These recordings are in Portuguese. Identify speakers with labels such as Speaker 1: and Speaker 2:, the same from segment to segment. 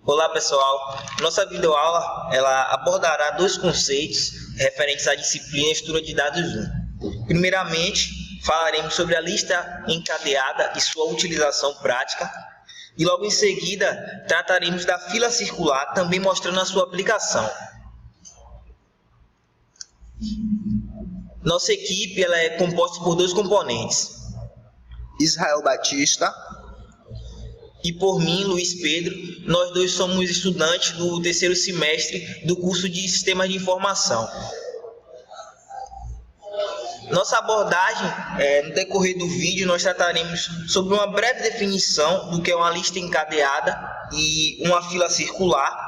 Speaker 1: Olá pessoal, nossa videoaula ela abordará dois conceitos referentes à disciplina Estrutura de Dados 1. Primeiramente, falaremos sobre a lista encadeada e sua utilização prática, e logo em seguida trataremos da fila circular, também mostrando a sua aplicação. Nossa equipe ela é composta por dois componentes.
Speaker 2: Israel Batista
Speaker 1: E por mim, Luiz Pedro, nós dois somos estudantes do terceiro semestre do curso de Sistemas de Informação. Nossa abordagem, no decorrer do vídeo, nós trataremos sobre uma breve definição do que é uma lista encadeada e uma fila circular.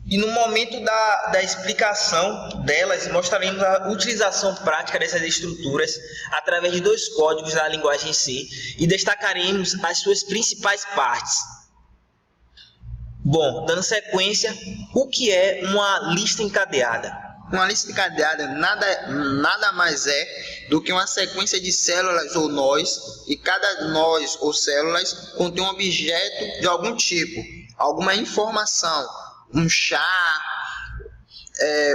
Speaker 1: E no momento da explicação delas, mostraremos a utilização prática dessas estruturas através de dois códigos da linguagem C e destacaremos as suas principais partes. Bom, dando sequência, o que é uma lista encadeada?
Speaker 2: Uma lista encadeada nada mais é do que uma sequência de células ou nós, e cada nós ou células contém um objeto de algum tipo, alguma informação, um char,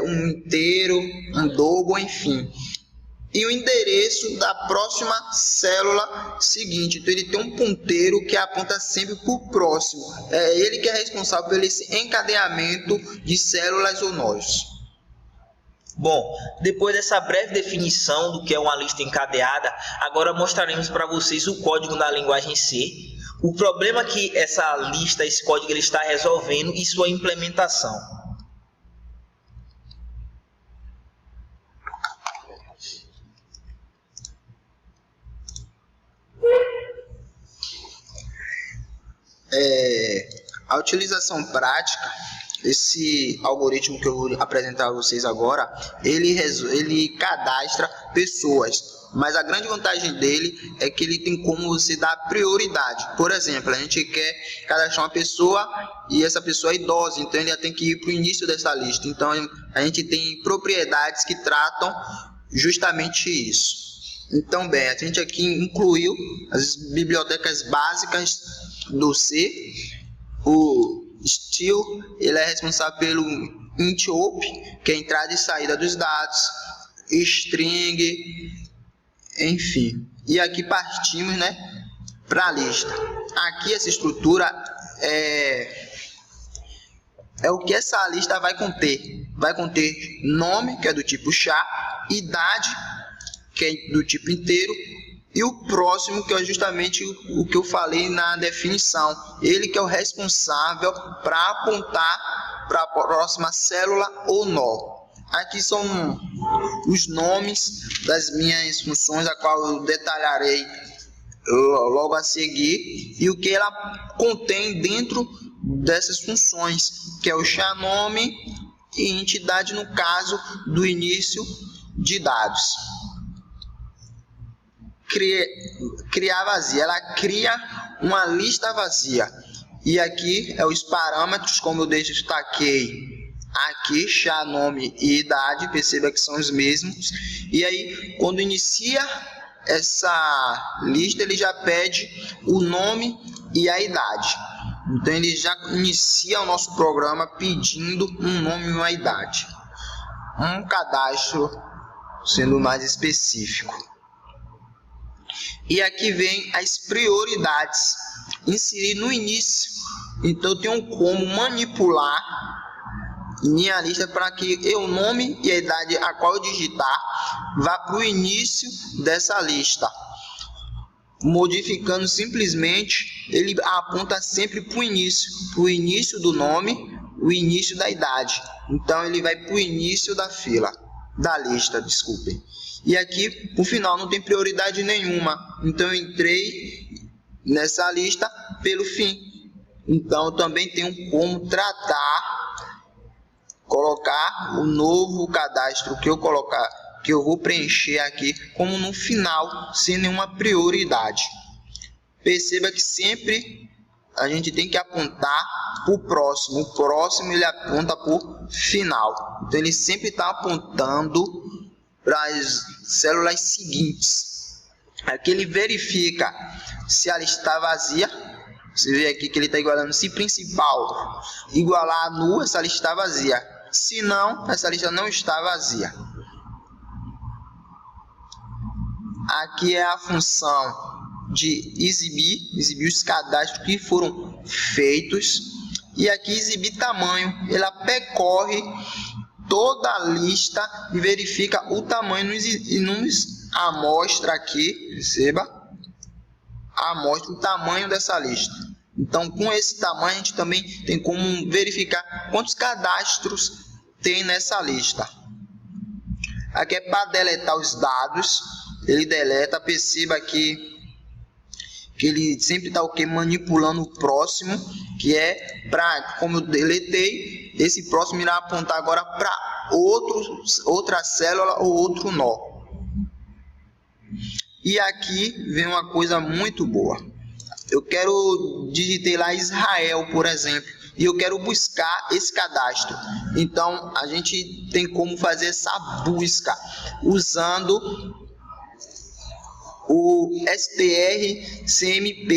Speaker 2: um inteiro, um dogo, enfim. E o endereço da próxima célula seguinte. Então ele tem um ponteiro que aponta sempre para o próximo. É ele que é responsável pelo esse encadeamento de células ou nós.
Speaker 1: Bom, depois dessa breve definição do que é uma lista encadeada, agora mostraremos para vocês o código da linguagem C, o problema que essa lista, esse código ele está resolvendo e sua implementação.
Speaker 2: A utilização prática, esse algoritmo que eu vou apresentar a vocês agora, ele cadastra pessoas, mas a grande vantagem dele é que ele tem como você dar prioridade. Por exemplo, a gente quer cadastrar uma pessoa e essa pessoa é idosa, então ele já tem que ir para o início dessa lista. Então a gente tem propriedades que tratam justamente isso. Então, bem, a gente aqui incluiu as bibliotecas básicas do C. O Steel, ele é responsável pelo int-op, que é a entrada e saída dos dados, string, enfim. E aqui partimos, para a lista. Aqui essa estrutura é o que essa lista vai conter. Vai conter nome, que é do tipo char, idade, que é do tipo inteiro, e o próximo, que é justamente o que eu falei na definição. Ele que é o responsável para apontar para a próxima célula ou nó. Aqui são os nomes das minhas funções, a qual eu detalharei logo a seguir, e o que ela contém dentro dessas funções, que é o charnome e entidade, no caso do início de dados. Criar vazia, ela cria uma lista vazia, e aqui é os parâmetros, como eu destaquei aqui, char, nome e idade, perceba que são os mesmos. E aí, quando inicia essa lista, ele já pede o nome e a idade. Então ele já inicia o nosso programa pedindo um nome e uma idade, um cadastro sendo mais específico. E aqui vem as prioridades, inserir no início. Então eu tenho como manipular minha lista para que o nome e a idade a qual eu digitar vá para o início dessa lista. Modificando simplesmente, ele aponta sempre para o início do nome, o início da idade. Então ele vai para o início da fila, da lista, desculpem. E aqui, por final, não tem prioridade nenhuma. Então eu entrei nessa lista pelo fim. Então eu também tenho como colocar o novo cadastro que eu vou preencher aqui como no final, sem nenhuma prioridade. Perceba que sempre a gente tem que apontar para o próximo. O próximo ele aponta para o final. Então ele sempre está apontando para as células seguintes. Aqui ele verifica se a lista está vazia, Você vê aqui que ele está igualando. Se principal igualar a null, essa lista está vazia. Se não, essa lista não está vazia. Aqui é a função de exibir os cadastros que foram feitos. E aqui exibir tamanho. Ela percorre toda a lista e verifica o tamanho e nos amostra aqui, perceba, amostra o tamanho dessa lista. Então, com esse tamanho, a gente também tem como verificar quantos cadastros tem nessa lista. Aqui é para deletar os dados. Ele deleta, perceba que ele sempre está manipulando o próximo, que é para, como eu deletei, esse próximo irá apontar agora para outra célula ou outro nó. E aqui vem uma coisa muito boa. Eu digitei lá Israel, por exemplo, e eu quero buscar esse cadastro. Então, a gente tem como fazer essa busca usando o strcmp,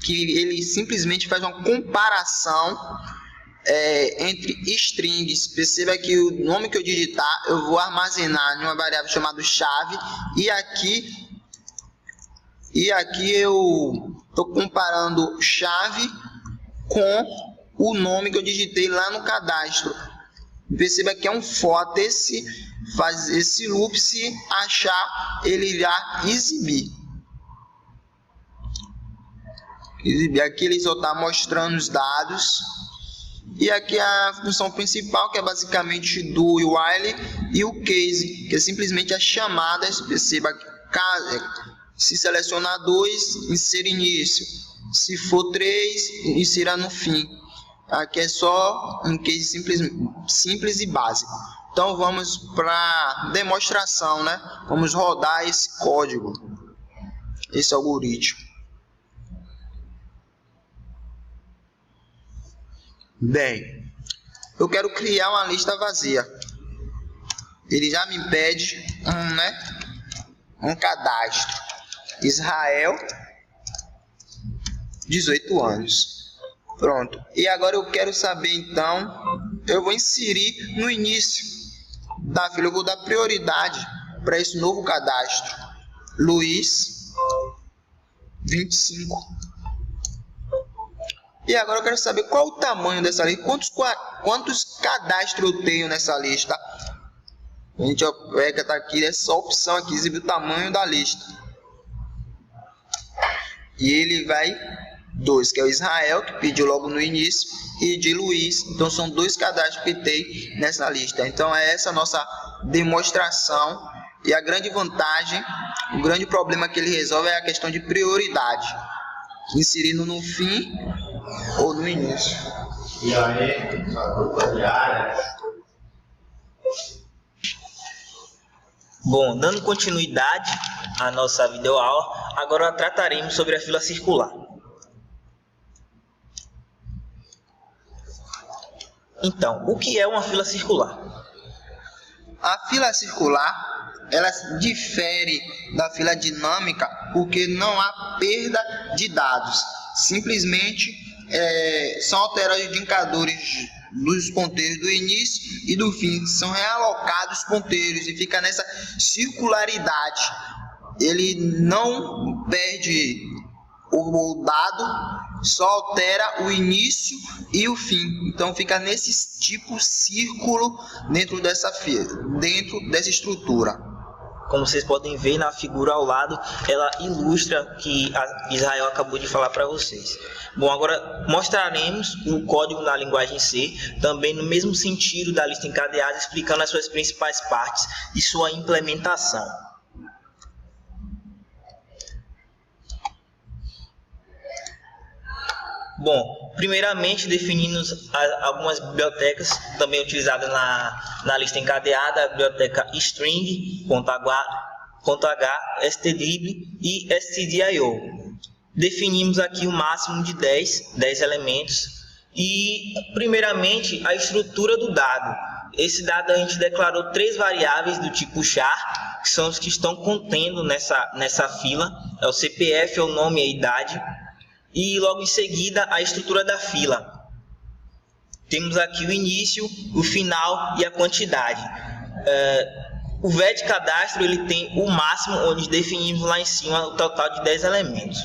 Speaker 2: que ele simplesmente faz uma comparação entre strings. Perceba que o nome que eu digitar, eu vou armazenar em uma variável chamada chave, e aqui eu estou comparando chave com o nome que eu digitei lá no cadastro. Perceba que é um for, faz esse loop, se achar, ele irá exibir. Aqui ele só está mostrando os dados. E aqui a função principal, que é basicamente do while, e o case, que é simplesmente as chamadas. Perceba que se selecionar 2, insira início. Se for 3, insira no fim. Aqui é só um case simples e básico. Então vamos para demonstração, né? Vamos rodar esse código, esse algoritmo. Bem, eu quero criar uma lista vazia. Ele já me pede um cadastro. Israel, 18 anos. Pronto. E agora eu quero saber, então, eu vou inserir no início da fila, eu vou dar prioridade para esse novo cadastro. Luiz, 25. E agora eu quero saber qual o tamanho dessa lista, quantos cadastros eu tenho nessa lista. A gente pega aqui essa opção aqui, exibir o tamanho da lista. E ele vai 2, que é o Israel, que pediu logo no início, e de Luiz. Então são 2 cadastros que tem nessa lista. Então é essa a nossa demonstração. E a grande vantagem, o grande problema que ele resolve é a questão de prioridade, inserindo no fim ou no início.
Speaker 3: E aí, dupla diária.
Speaker 1: Bom, dando continuidade à nossa videoaula, agora trataremos sobre a fila circular. Então, o que é uma fila circular?
Speaker 2: A fila circular, ela difere da fila dinâmica porque não há perda de dados. Simplesmente são alterados os indicadores dos ponteiros do início e do fim. São realocados os ponteiros e fica nessa circularidade. Ele não perde o dado, só altera o início e o fim. Então fica nesse tipo círculo dentro dessa fila, dentro dessa estrutura.
Speaker 1: Como vocês podem ver na figura ao lado, ela ilustra o que a Israel acabou de falar para vocês. Bom, agora mostraremos o código na linguagem C, também no mesmo sentido da lista encadeada, explicando as suas principais partes e sua implementação. Bom, primeiramente definimos algumas bibliotecas também utilizadas na lista encadeada: a biblioteca string, .h, stdlib e stdio. Definimos aqui o máximo de 10 elementos e, primeiramente, a estrutura do dado. Esse dado a gente declarou 3 variáveis do tipo char, que são os que estão contendo nessa fila. É o CPF, é o nome e a idade. e logo em seguida a estrutura da fila. Temos aqui o início, o final e a quantidade. O VET cadastro ele tem o máximo, onde definimos lá em cima o total de 10 elementos.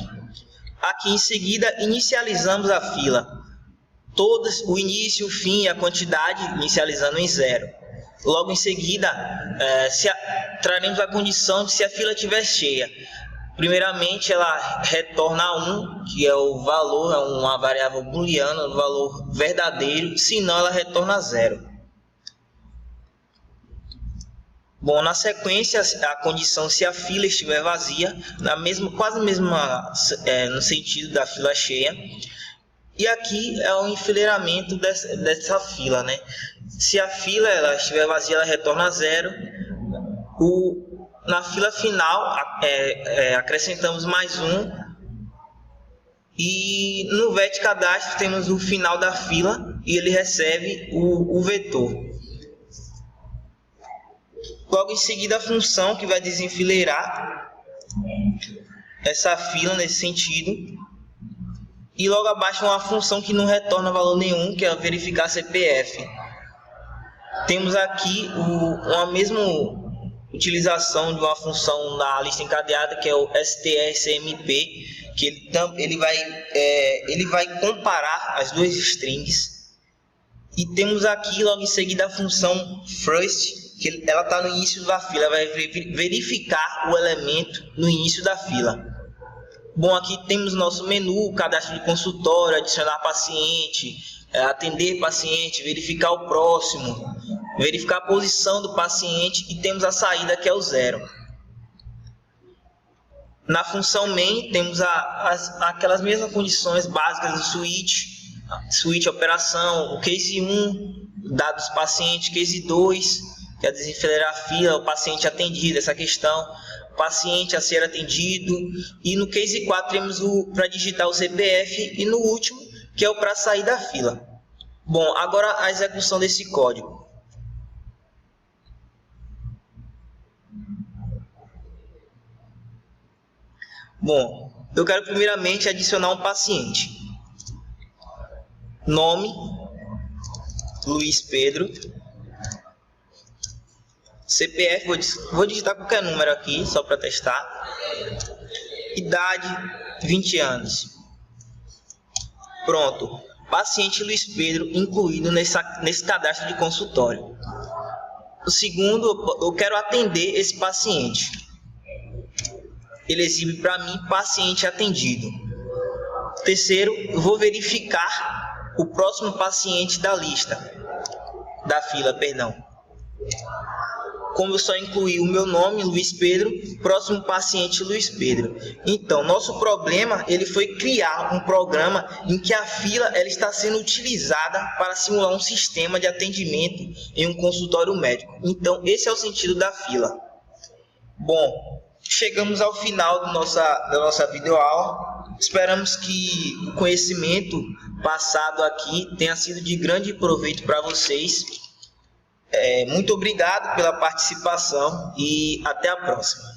Speaker 1: Aqui em seguida inicializamos a fila. Todos, o início, o fim e a quantidade inicializando em 0. Logo em seguida, traremos a condição de se a fila estiver cheia. Primeiramente, ela retorna 1, que é o valor, é uma variável booleana, o valor verdadeiro, senão ela retorna 0. Bom, na sequência, a condição se a fila estiver vazia, quase no sentido da fila cheia. E aqui é o enfileiramento dessa fila, né? Se a fila estiver vazia, ela retorna 0. Na fila final, acrescentamos mais 1. E no VET cadastro temos o final da fila e ele recebe o vetor. Logo em seguida, a função que vai desenfileirar essa fila nesse sentido. E logo abaixo uma função que não retorna valor nenhum, que é verificar CPF. Temos aqui uma mesma utilização de uma função na lista encadeada, que é o strcmp, que ele vai comparar as duas strings. E temos aqui logo em seguida a função first, que ela está no início da fila, vai verificar o elemento no início da fila. Bom, aqui temos nosso menu, cadastro de consultório, adicionar paciente, atender paciente, verificar o próximo, verificar a posição do paciente e temos a saída que é o 0. Na função main temos aquelas mesmas condições básicas do switch operação, o case 1, dados paciente, case 2, que é desenfileirar a fila, o paciente atendido, essa questão, paciente a ser atendido, e no case 4 temos para digitar o CPF e no último, que é o para sair da fila. Bom, agora a execução desse código. Bom, eu quero primeiramente adicionar um paciente. Nome, Luiz Pedro. CPF, vou digitar qualquer número aqui, só para testar. Idade, 20 anos. Pronto. Paciente Luiz Pedro incluído nesse cadastro de consultório. O segundo, eu quero atender esse paciente. Ele exibe para mim paciente atendido. Terceiro, eu vou verificar o próximo paciente da fila, perdão. Como eu só incluí o meu nome, Luiz Pedro, próximo paciente Luiz Pedro. Então, nosso problema ele foi criar um programa em que a fila ela está sendo utilizada para simular um sistema de atendimento em um consultório médico. Então, esse é o sentido da fila. Bom, chegamos ao final da nossa videoaula. Esperamos que o conhecimento passado aqui tenha sido de grande proveito para vocês. Muito obrigado pela participação e até a próxima.